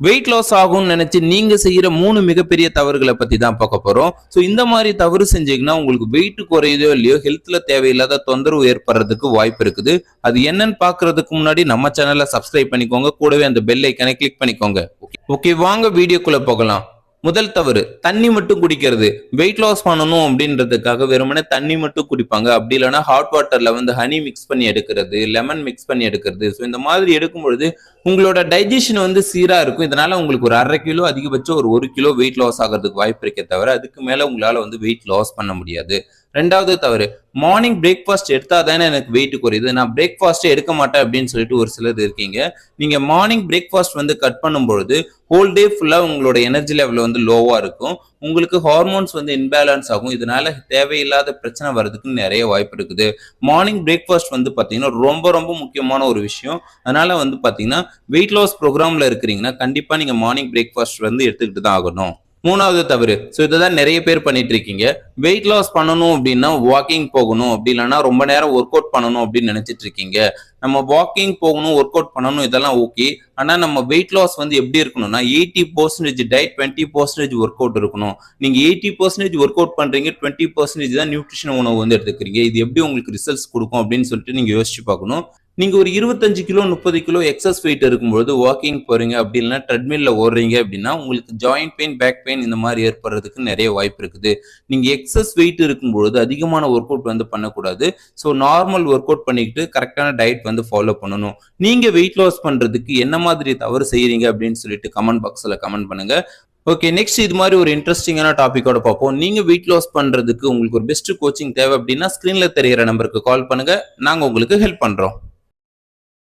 Weight loss ஆகும்னு நினைச்சு நீங்க செய்யற 3 மிகப்பெரிய தவறுகளை பத்தி தான் பார்க்க போறோம். சோ இந்த மாதிரி தவறு செஞ்சீங்கன்னா உங்களுக்கு வெயிட் குறையுதோ இல்லையோ ஹெல்த்ல தேவையில்லாத தொந்தரவு ஏற்படுறதுக்கு வாய்ப்பு இருக்குது. அது என்னன்னு பாக்குறதுக்கு முன்னாடி நம்ம சேனலை சப்ஸ்கிரைப் பண்ணிக்கோங்க, கூடவே அந்த பெல் ஐக்கனை கிளிக் பண்ணிக்கோங்க. ஓகே, வாங்க வீடியோக்குள்ள போகலாம். முதல் தவறு, தண்ணி மட்டும் குடிக்கிறது. வெயிட் லாஸ் பண்ணணும் அப்படின்றதுக்காக வெறுமனே தண்ணி மட்டும் குடிப்பாங்க. அப்படி இல்லைன்னா ஹாட் வாட்டர்ல ஹனி மிக்ஸ் பண்ணி எடுக்கிறது, லெமன் மிக்ஸ் பண்ணி எடுக்கிறது. ஸோ இந்த மாதிரி எடுக்கும் பொழுது உங்களோட டைஜஷன் சீரா இருக்கும். இதனால உங்களுக்கு ஒரு 1/2 கிலோ அதிகபட்சம் ஒரு 1 கிலோ வெயிட் லாஸ் ஆகிறதுக்கு வாய்ப்பு இருக்கே தவிர அதுக்கு மேல உங்களால வெயிட் லாஸ் பண்ண முடியாது. ரெண்டாவது தவறு, மார்னிங் பிரேக்ஃபாஸ்ட் எடுத்தா தானே எனக்கு வெயிட் குறையுது, நான் பிரேக்ஃபாஸ்டே எடுக்க மாட்டேன் அப்படின்னு சொல்லிட்டு ஒரு சிலர் இருக்கீங்க. நீங்க மார்னிங் பிரேக்ஃபாஸ்ட் கட் பண்ணும்பொழுது ஹோல் டே ஃபுல்லா உங்களோட எனர்ஜி லெவல் லோவா இருக்கும். உங்களுக்கு ஹார்மோன்ஸ் இன்பேலன்ஸ் ஆகும். இதனால தேவையில்லாத பிரச்சனை வர்றதுக்கு நிறைய வாய்ப்பு இருக்குது. மார்னிங் பிரேக்ஃபாஸ்ட் பாத்தீங்கன்னா ரொம்ப ரொம்ப முக்கியமான ஒரு விஷயம். அதனால பாத்தீங்கன்னா வெயிட் லாஸ் ப்ரோக்ராம்ல இருக்கிறீங்கன்னா கண்டிப்பா நீங்க மார்னிங் பிரேக்ஃபாஸ்ட் எடுத்துக்கிட்டு தான் ஆகணும். மூணாவது தவறு, ஸோ இதான் நிறைய பேர் பண்ணிட்டு இருக்கீங்க. வெயிட் லாஸ் பண்ணணும் அப்படின்னா வாக்கிங் போகணும், அப்படி இல்லைன்னா ரொம்ப நேரம் ஒர்க் அவுட் பண்ணணும் அப்படின்னு நினைச்சிட்டு இருக்கீங்க. நம்ம வாக்கிங் போகணும், ஒர்க் அவுட் பண்ணணும், இதெல்லாம் ஓகே. ஆனா நம்ம வெயிட் லாஸ் எப்படி இருக்கணும்னா 80% டயட், 20% ஒர்க் அவுட் இருக்கணும். நீங்க 80% ஒர்க் அவுட் பண்றீங்க, 20% தான் நியூட்ரிஷன் உணவு எடுத்துக்கிறீங்க. இது எப்படி உங்களுக்கு ரிசல்ட்ஸ் கொடுக்கும் அப்படின்னு சொல்லிட்டு நீங்க யோசிச்சு பார்க்கணும். நீங்க ஒரு 25 கிலோ 30 கிலோ எக்ஸஸ் வெயிட் இருக்கும்போது வாக்கிங் போறீங்க, அப்படி இல்லைன்னா ட்ரெட்மில்ல ஓடுறீங்க அப்படின்னா உங்களுக்கு ஜாயிண்ட் பெயின், பேக் பெயின் இந்த மாதிரி ஏற்படுறதுக்கு நிறைய வாய்ப்பு இருக்குது. நீங்க எக்ஸஸ் வெயிட் இருக்கும்போது அதிகமான ஒர்க் அவுட் பண்ணக்கூடாது. ஸோ நார்மல் ஒர்க் அவுட் பண்ணிக்கிட்டு கரெக்டான டயட் ஃபாலோ பண்ணணும். நீங்க வெயிட் லாஸ் பண்றதுக்கு என்ன மாதிரி தவறு செய்யறீங்க அப்படின்னு சொல்லிட்டு கமெண்ட் பாக்ஸ்ல கமெண்ட் பண்ணுங்க. ஓகே, நெக்ஸ்ட் இது மாதிரி ஒரு இன்ட்ரெஸ்டிங்கான டாபிக்கோட பார்ப்போம். நீங்க வெயிட் லாஸ் பண்றதுக்கு உங்களுக்கு ஒரு பெஸ்ட் கோச்சிங் தேவை அப்படின்னா ஸ்கிரீன்ல தெரிகிற நம்பருக்கு கால் பண்ணுங்க, நாங்க உங்களுக்கு ஹெல்ப் பண்றோம்.